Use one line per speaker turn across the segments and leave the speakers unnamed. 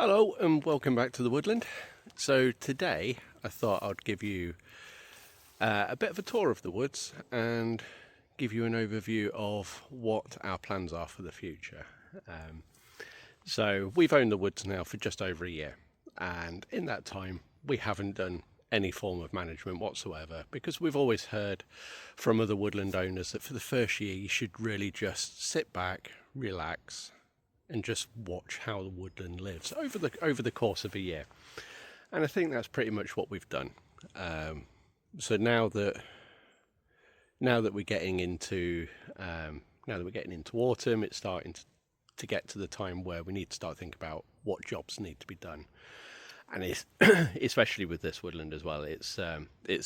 Hello and welcome back to the woodland. So today I thought I'd give you a bit of a tour of the woods and give you an overview of what our plans are for the future. So we've owned the woods now for just over a year, and in that time we haven't done any form of management whatsoever, because we've always heard from other woodland owners that for the first year you should really just sit back, relax, and just watch how the woodland lives over the course of a year. And I think that's pretty much what we've done. So now that we're getting into autumn, it's starting to get to the time where we need to start thinking about what jobs need to be done. And it's especially with this woodland as well, it's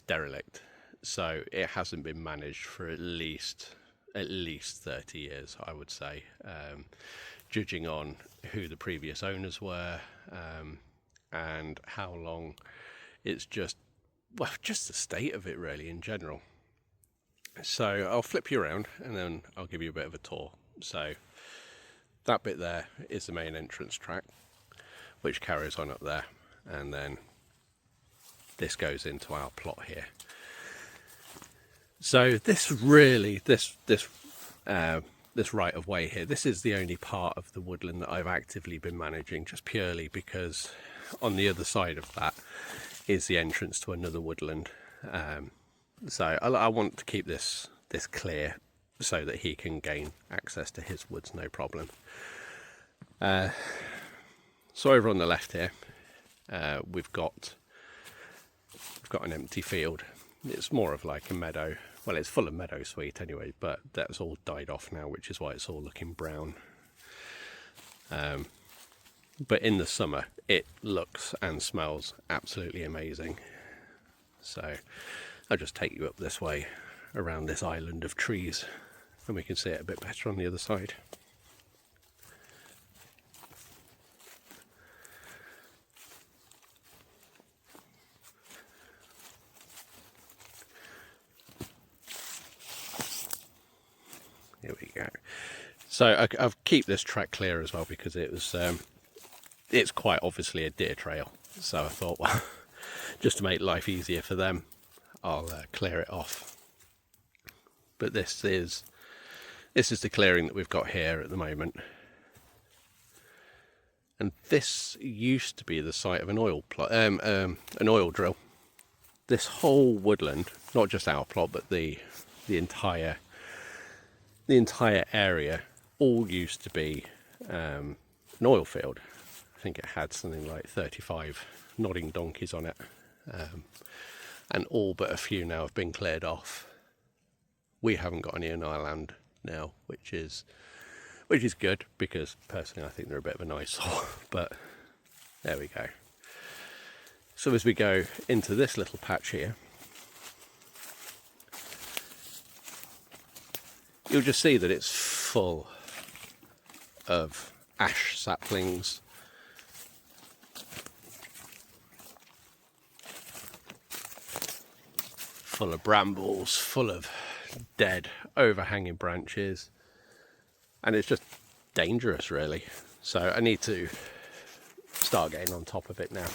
derelict, so it hasn't been managed for at least 30 years, I would say, judging on who the previous owners were, and how long it's just the state of it really in general. So I'll flip you around and then I'll give you a bit of a tour. So that bit there is the main entrance track, which carries on up there, and then this goes into our plot here. So this right of way here, this is the only part of the woodland that I've actively been managing, just purely because on the other side of that is the entrance to another woodland. So I want to keep this clear so that he can gain access to his woods no problem. So over on the left here, we've got an empty field. It's more of like a meadow. Well, it's full of meadow sweet anyway, but that's all died off now, which is why it's all looking brown. But in the summer, it looks and smells absolutely amazing. So I'll just take you up this way around this island of trees, and we can see it a bit better on the other side. Here we go. So I'll keep this track clear as well, because it's quite obviously a deer trail. So I thought, well, just to make life easier for them, I'll clear it off. But this is the clearing that we've got here at the moment. And this used to be the site of an oil drill. This whole woodland, not just our plot, but the entire area, all used to be an oil field. I think it had something like 35 nodding donkeys on it, and all but a few now have been cleared off. We haven't got any in our land now, which is good, because personally I think they're a bit of an eyesore. But there we go. So as we go into this little patch here, you'll just see that it's full of ash saplings, full of brambles, full of dead overhanging branches, and it's just dangerous really. So I need to start getting on top of it now.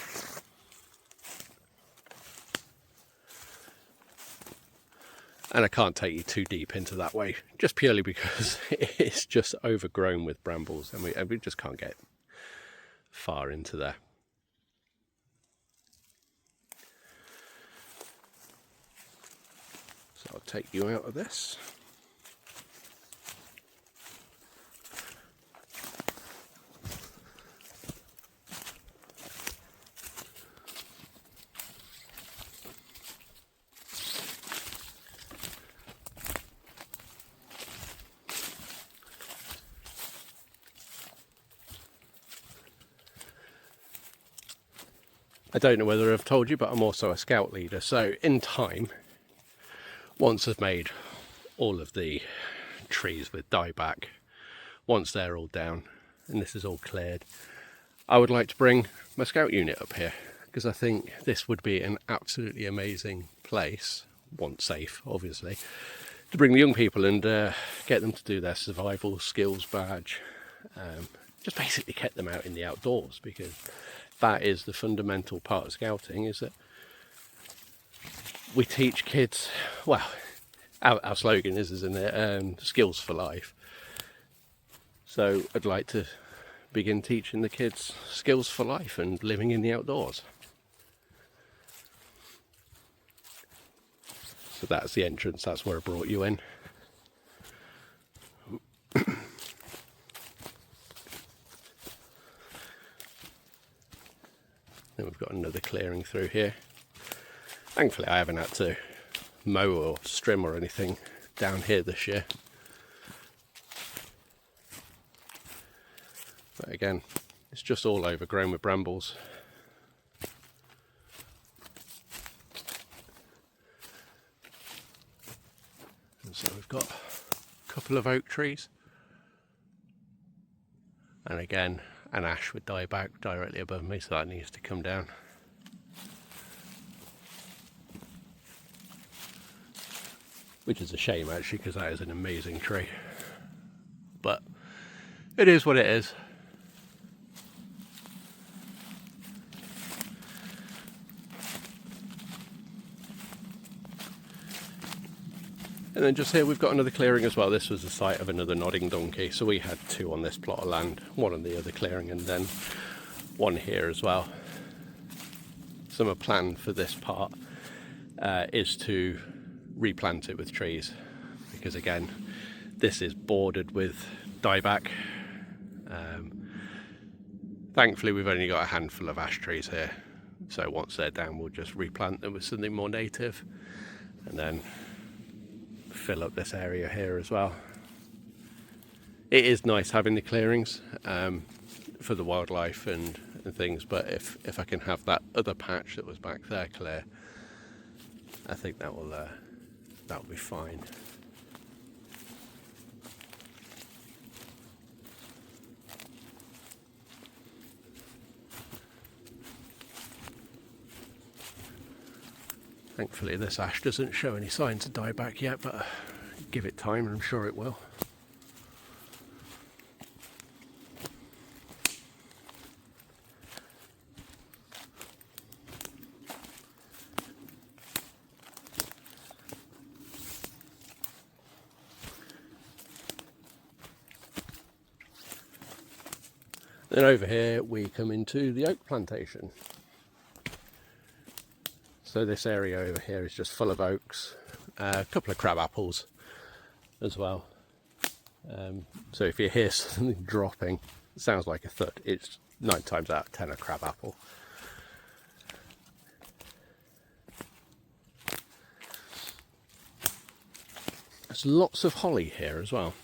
And I can't take you too deep into that way, just purely because it's just overgrown with brambles, and we just can't get far into there. So I'll take you out of this. I don't know whether I've told you, but I'm also a scout leader. So in time, once I've made all of the trees with dieback, once they're all down and this is all cleared, I would like to bring my scout unit up here, because I think this would be an absolutely amazing place, once safe obviously, to bring the young people and get them to do their survival skills badge, just basically get them out in the outdoors, because that is the fundamental part of scouting, is that we teach kids, well, our slogan is, isn't it, skills for life. So I'd like to begin teaching the kids skills for life and living in the outdoors. So that's the entrance, that's where I brought you in. Then we've got another clearing through here. Thankfully I haven't had to mow or strim or anything down here this year. But again, it's just all overgrown with brambles. And so we've got a couple of oak trees. And again, an ash would die back directly above me, so that needs to come down. Which is a shame actually, because that is an amazing tree. But it is what it is. And then just here we've got another clearing as well. This was the site of another nodding donkey. So we had two on this plot of land, one on the other clearing and then one here as well. So my plan for this part is to replant it with trees, because again, this is bordered with dieback. Thankfully we've only got a handful of ash trees here. So once they're down, we'll just replant them with something more native. And then fill up this area here as well. It is nice having the clearings for the wildlife and things, but if I can have that other patch that was back there clear, I think that will be fine. Thankfully this ash doesn't show any signs of dieback yet, but give it time and I'm sure it will. Then over here we come into the oak plantation. So this area over here is just full of oaks, a couple of crab apples as well. So if you hear something dropping, it sounds like a thud. It's 9 times out of 10 a crab apple. There's lots of holly here as well.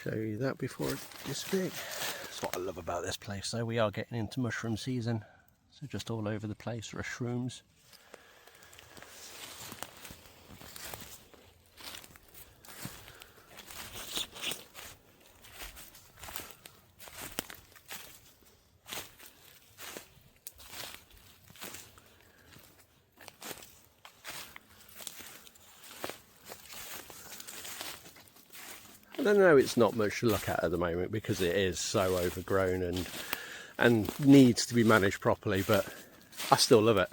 Show you that before it gets big. That's what I love about this place. So we are getting into mushroom season, so just all over the place are shrooms. I don't know, it's not much to look at the moment because it is so overgrown and needs to be managed properly, but I still love it.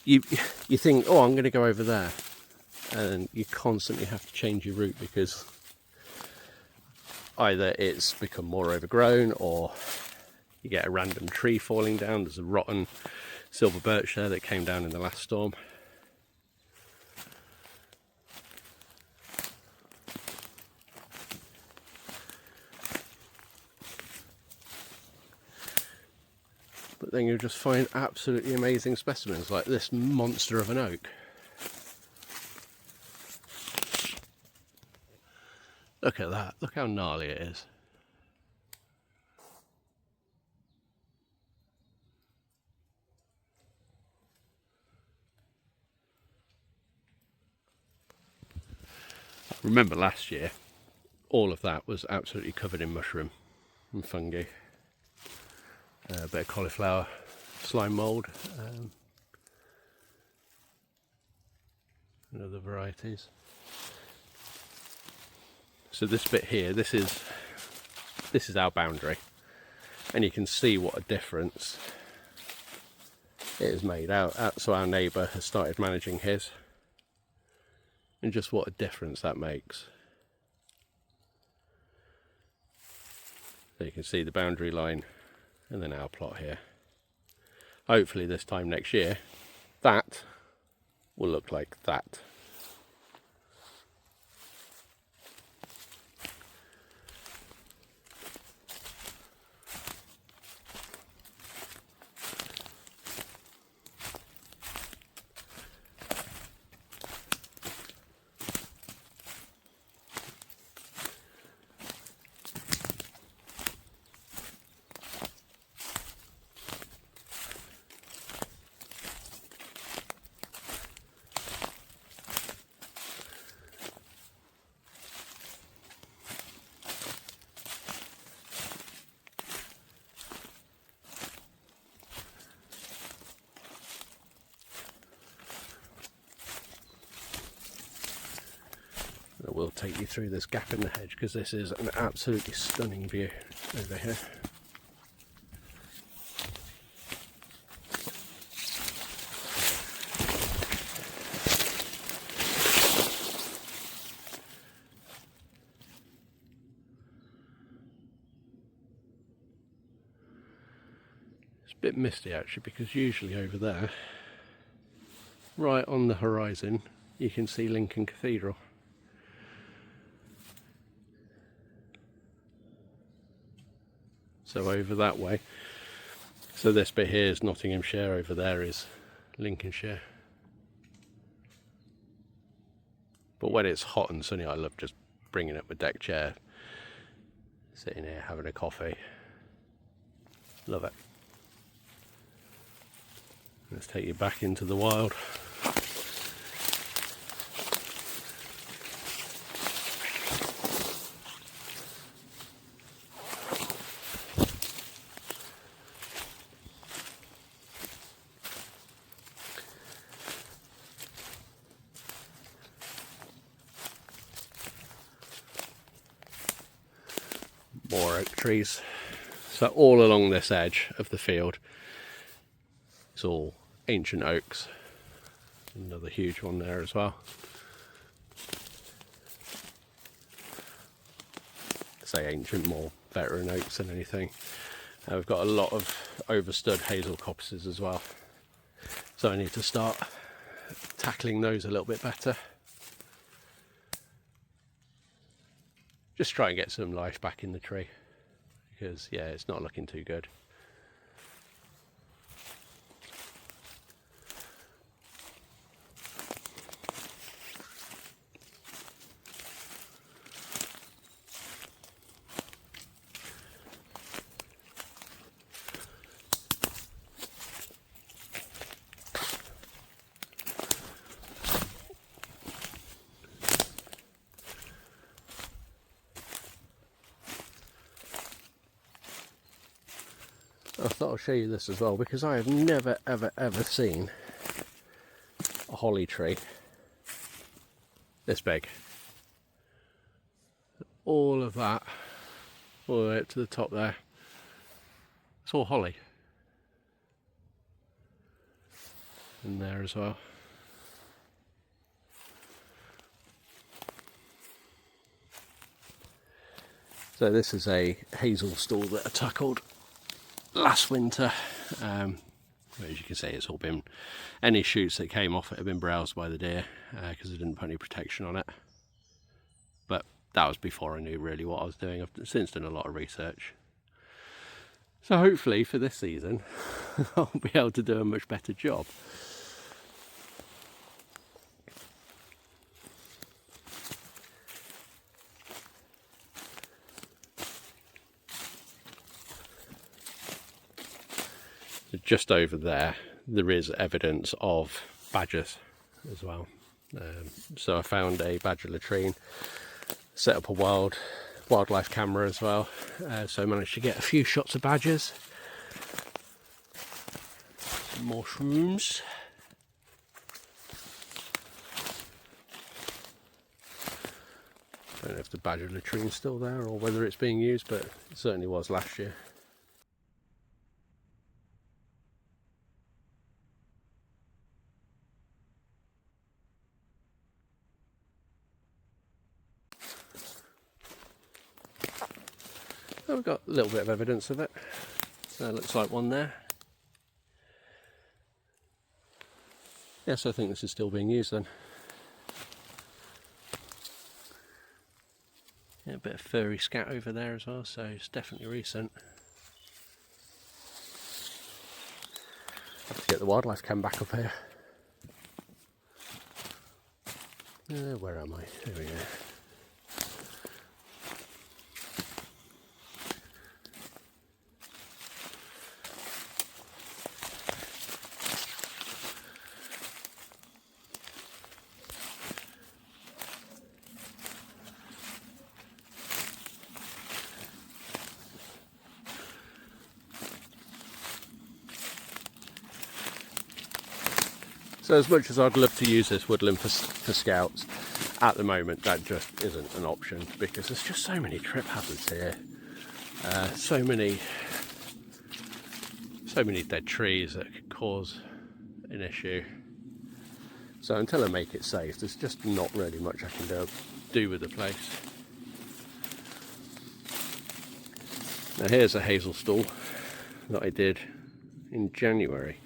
You think, oh, I'm going to go over there, and you constantly have to change your route because either it's become more overgrown or you get a random tree falling down. There's a rotten silver birch there that came down in the last storm. But then you'll just find absolutely amazing specimens like this monster of an oak. Look at that, look how gnarly it is. Remember last year, all of that was absolutely covered in mushroom and fungi. A bit of cauliflower, slime mould, and other varieties. So this bit here, this is our boundary, and you can see what a difference it has made out. So our neighbour has started managing his, and just what a difference that makes. So you can see the boundary line and then our plot here. Hopefully this time next year that will look like that. I will take you through this gap in the hedge because this is an absolutely stunning view over here. It's a bit misty actually, because usually over there, right on the horizon, you can see Lincoln Cathedral. So over that way, so this bit here is Nottinghamshire, over there is Lincolnshire. But when it's hot and sunny, I love just bringing up my deck chair, sitting here having a coffee. Love it. Let's take you back into the wild. More oak trees. So all along this edge of the field, it's all ancient oaks. Another huge one there as well. I say ancient, more veteran oaks than anything. We've got a lot of overstood hazel coppices as well, so I need to start tackling those a little bit better. Just try and get some life back in the tree, because yeah, it's not looking too good. I thought I'll show you this as well, because I have never ever seen a holly tree this big. All of that, all the way up to the top there, it's all holly. And there as well. So this is a hazel stall that I tackled last winter. As you can see, it's all been, any shoots that came off it have been browsed by the deer, because I didn't put any protection on it. But that was before I knew really what I was doing. I've since done a lot of research. So hopefully for this season, I'll be able to do a much better job. Just over there is evidence of badgers as well. So I found a badger latrine, set up a wildlife camera as well, so I managed to get a few shots of badgers. Some more shrooms. Don't know if the badger latrine's still there or whether it's being used, but it certainly was last year. So we've got a little bit of evidence of it. So it looks like one there. Yes, I think this is still being used then. Yeah, a bit of furry scat over there as well, so it's definitely recent. Have to get the wildlife cam back up here. Where am I? There we go. So as much as I'd love to use this woodland for scouts, at the moment that just isn't an option because there's just so many trip hazards here. So many dead trees that could cause an issue. So until I make it safe, there's just not really much I can do with the place. Now here's a hazel stall that I did in January.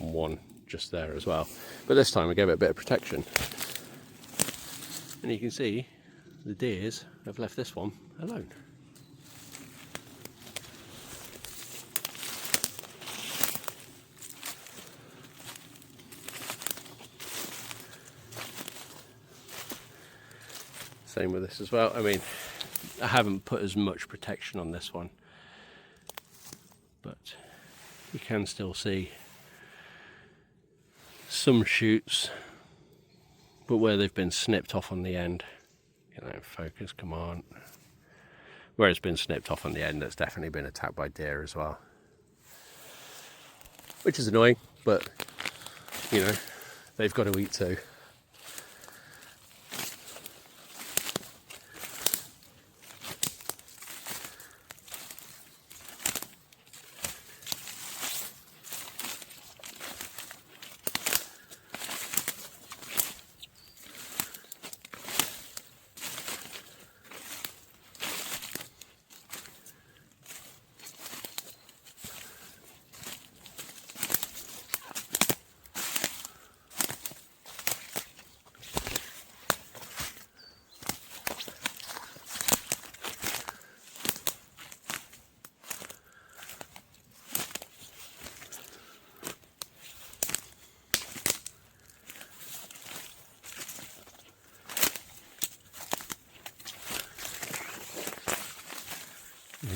One just there as well, but this time I gave it a bit of protection, and you can see the deers have left this one alone. Same with this as well. I mean, I haven't put as much protection on this one, but you can still see some shoots, but where they've been snipped off on the end. Get that in focus, come on. Where it's been snipped off on the end, that's definitely been attacked by deer as well. Which is annoying, but you know, they've got to eat too.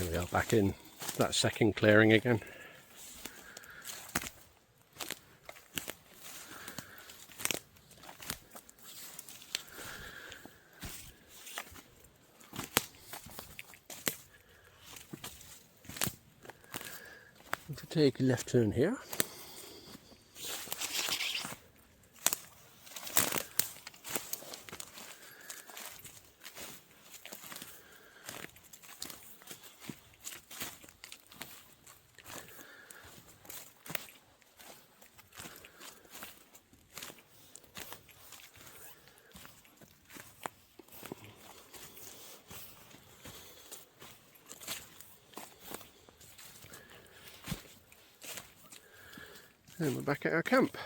Here we are back in that second clearing again. If we take a left turn here, and we're back at our camp.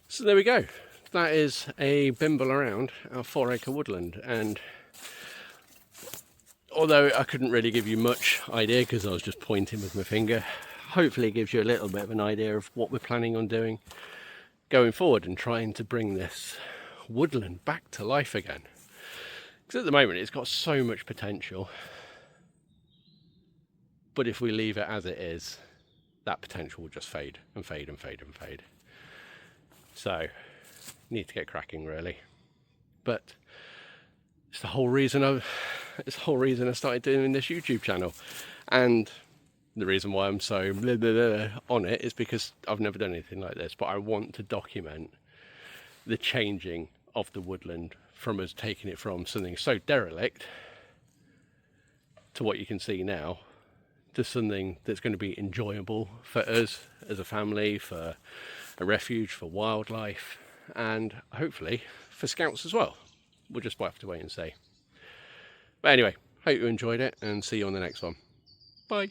So there we go. That is a bimble around our 4-acre woodland, and although I couldn't really give you much idea because I was just pointing with my finger, hopefully it gives you a little bit of an idea of what we're planning on doing going forward and trying to bring this woodland back to life again. Because at the moment it's got so much potential. But if we leave it as it is, that potential will just fade and fade and fade and fade. So need to get cracking, really. But it's the whole reason I started doing this YouTube channel, and the reason why I'm so blah, blah, blah on it is because I've never done anything like this. But I want to document the changing of the woodland, from us taking it from something so derelict to what you can see now, to something that's going to be enjoyable for us as a family, for a refuge for wildlife, and hopefully for scouts as well. We'll just have to wait and see. But anyway, hope you enjoyed it, and see you on the next one. Bye.